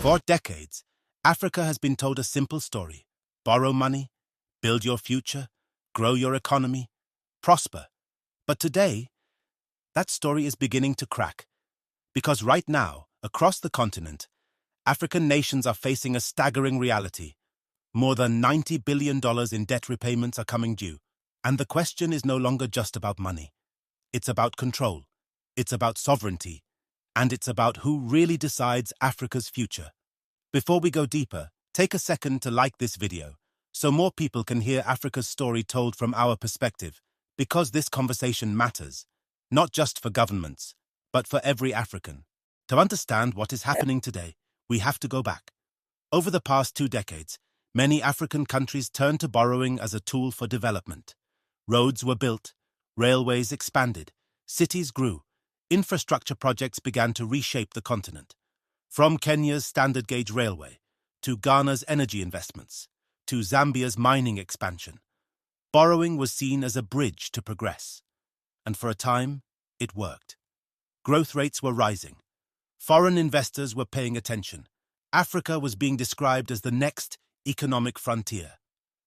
For decades, Africa has been told a simple story: borrow money, build your future, grow your economy, prosper. But today, that story is beginning to crack. Because right now, across the continent, African nations are facing a staggering reality. More than $90 billion in debt repayments are coming due. And the question is no longer just about money. It's about control. It's about sovereignty. And it's about who really decides Africa's future. Before we go deeper, take a second to like this video, so more people can hear Africa's story told from our perspective, because this conversation matters, not just for governments, but for every African. To understand what is happening today, we have to go back. Over the past 2 decades, many African countries turned to borrowing as a tool for development. Roads were built, railways expanded, cities grew, infrastructure projects began to reshape the continent. From Kenya's standard gauge railway, to Ghana's energy investments, to Zambia's mining expansion, borrowing was seen as a bridge to progress. And for a time, it worked. Growth rates were rising. Foreign investors were paying attention. Africa was being described as the next economic frontier.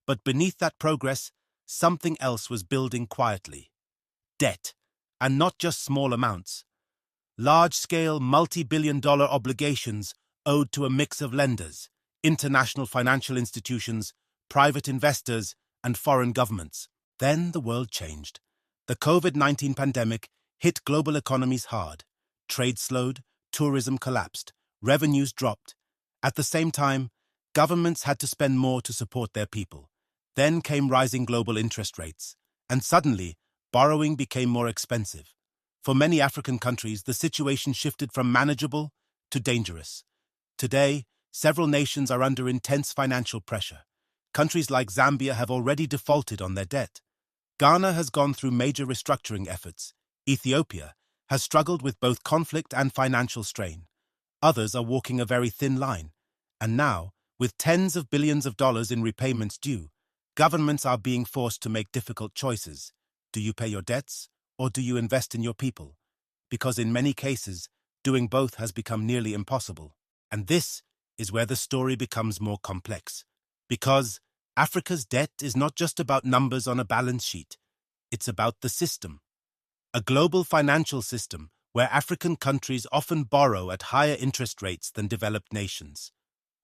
But beneath that progress, something else was building quietly. Debt, and not just small amounts. Large-scale, multi-billion-dollar obligations owed to a mix of lenders, international financial institutions, private investors, and foreign governments. Then the world changed. The COVID-19 pandemic hit global economies hard. Trade slowed, tourism collapsed, revenues dropped. At the same time, governments had to spend more to support their people. Then came rising global interest rates, and suddenly, borrowing became more expensive. For many African countries, the situation shifted from manageable to dangerous. Today, several nations are under intense financial pressure. Countries like Zambia have already defaulted on their debt. Ghana has gone through major restructuring efforts. Ethiopia has struggled with both conflict and financial strain. Others are walking a very thin line. And now, with tens of billions of dollars in repayments due, governments are being forced to make difficult choices. Do you pay your debts, or do you invest in your people? Because in many cases, doing both has become nearly impossible. And this is where the story becomes more complex. Because Africa's debt is not just about numbers on a balance sheet. It's about the system. A global financial system where African countries often borrow at higher interest rates than developed nations.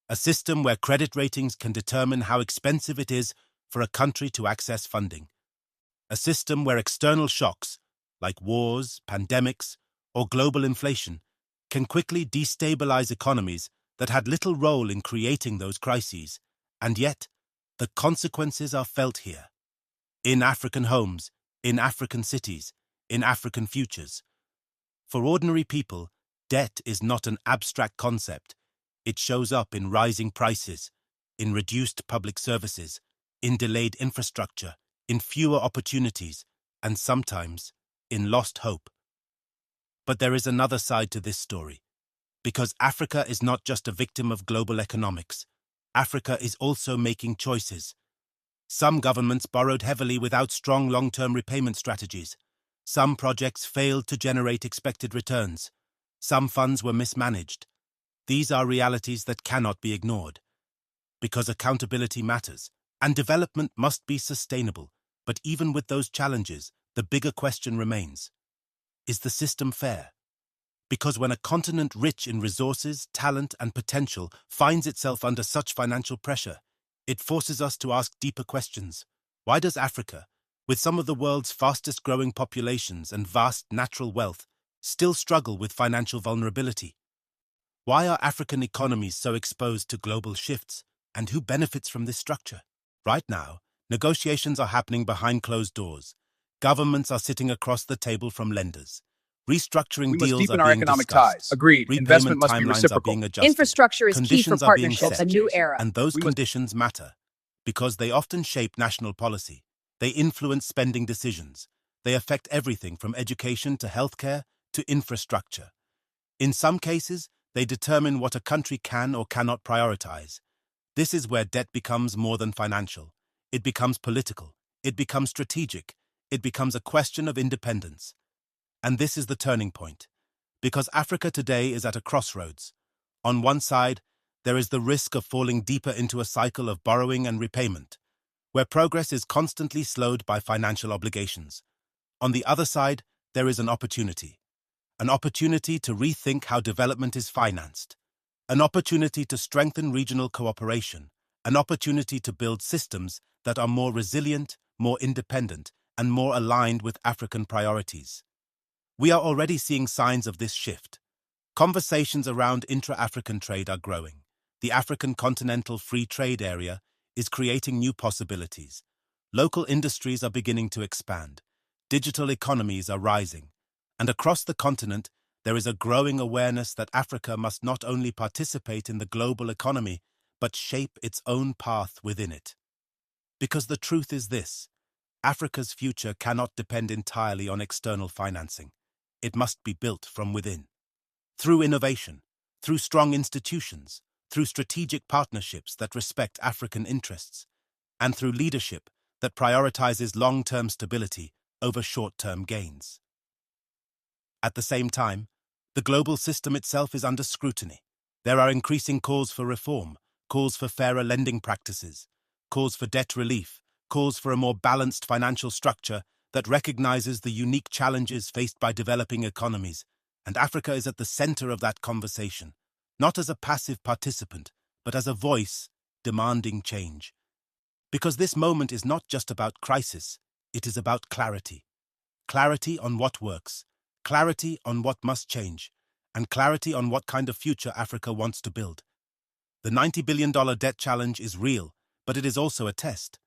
A system where credit ratings can determine how expensive it is for a country to access funding. A system where external shocks, like wars, pandemics, or global inflation, can quickly destabilize economies that had little role in creating those crises. And yet, the consequences are felt here. In African homes, in African cities, in African futures. For ordinary people, debt is not an abstract concept. It shows up in rising prices, in reduced public services, in delayed infrastructure, in fewer opportunities, and sometimes in lost hope. But there is another side to this story. Because Africa is not just a victim of global economics. Africa is also making choices. Some governments borrowed heavily without strong long-term repayment strategies. Some projects failed to generate expected returns. Some funds were mismanaged. These are realities that cannot be ignored. Because accountability matters, and development must be sustainable. But even with those challenges, the bigger question remains. Is the system fair? Because when a continent rich in resources, talent, and potential finds itself under such financial pressure, it forces us to ask deeper questions. Why does Africa, with some of the world's fastest growing populations and vast natural wealth, still struggle with financial vulnerability? Why are African economies so exposed to global shifts, and who benefits from this structure? Right now, negotiations are happening behind closed doors. Governments are sitting across the table from lenders. Restructuring We must deals deepen are our being economic discussed. ties. Agreed. Repayment Investment must be timelines are reciprocal. being adjusted. Infrastructure is key for Conditions are being partnerships, set. a new era. And those conditions matter because they often shape national policy. They influence spending decisions. They affect everything from education to healthcare to infrastructure. In some cases, they determine what a country can or cannot prioritize. This is where debt becomes more than financial. It becomes political. It becomes strategic. It becomes a question of independence. And this is the turning point. Because Africa today is at a crossroads. On one side, there is the risk of falling deeper into a cycle of borrowing and repayment, where progress is constantly slowed by financial obligations. On the other side, there is an opportunity to rethink how development is financed, an opportunity to strengthen regional cooperation, an opportunity to build systems that are more resilient, more independent, and more aligned with African priorities. We are already seeing signs of this shift. Conversations around intra-African trade are growing. The African Continental Free Trade Area is creating new possibilities. Local industries are beginning to expand. Digital economies are rising. And across the continent, there is a growing awareness that Africa must not only participate in the global economy, but shape its own path within it. Because the truth is this: Africa's future cannot depend entirely on external financing. It must be built from within. Through innovation, through strong institutions, through strategic partnerships that respect African interests, and through leadership that prioritizes long-term stability over short-term gains. At the same time, the global system itself is under scrutiny. There are increasing calls for reform, calls for fairer lending practices, calls for debt relief, calls for a more balanced financial structure that recognizes the unique challenges faced by developing economies, and Africa is at the center of that conversation, not as a passive participant, but as a voice demanding change. Because this moment is not just about crisis, it is about clarity. Clarity on what works, clarity on what must change, and clarity on what kind of future Africa wants to build. The $90 billion debt challenge is real, but it is also a test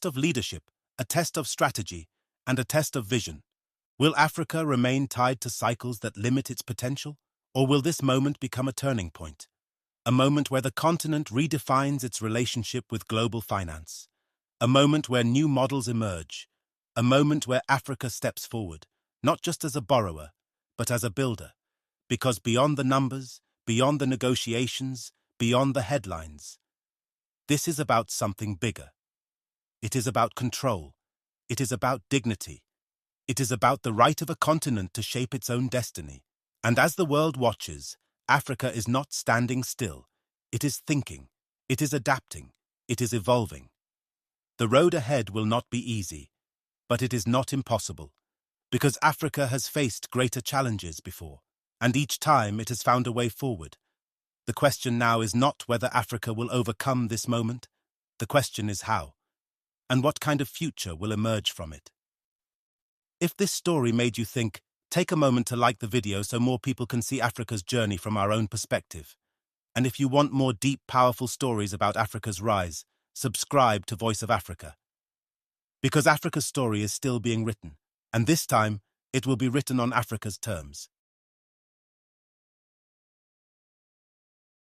of leadership, a test of strategy, and a test of vision. Will Africa remain tied to cycles that limit its potential, or will this moment become a turning point? A moment where the continent redefines its relationship with global finance. A moment where new models emerge. A moment where Africa steps forward, not just as a borrower, but as a builder. Because beyond the numbers, beyond the negotiations, beyond the headlines, this is about something bigger. It is about control. It is about dignity. It is about the right of a continent to shape its own destiny. And as the world watches, Africa is not standing still. It is thinking. It is adapting. It is evolving. The road ahead will not be easy, but it is not impossible, because Africa has faced greater challenges before, and each time it has found a way forward. The question now is not whether Africa will overcome this moment. The question is how, and what kind of future will emerge from it. If this story made you think, take a moment to like the video so more people can see Africa's journey from our own perspective. And if you want more deep, powerful stories about Africa's rise, subscribe to Voice of Africa. Because Africa's story is still being written, and this time it will be written on Africa's terms.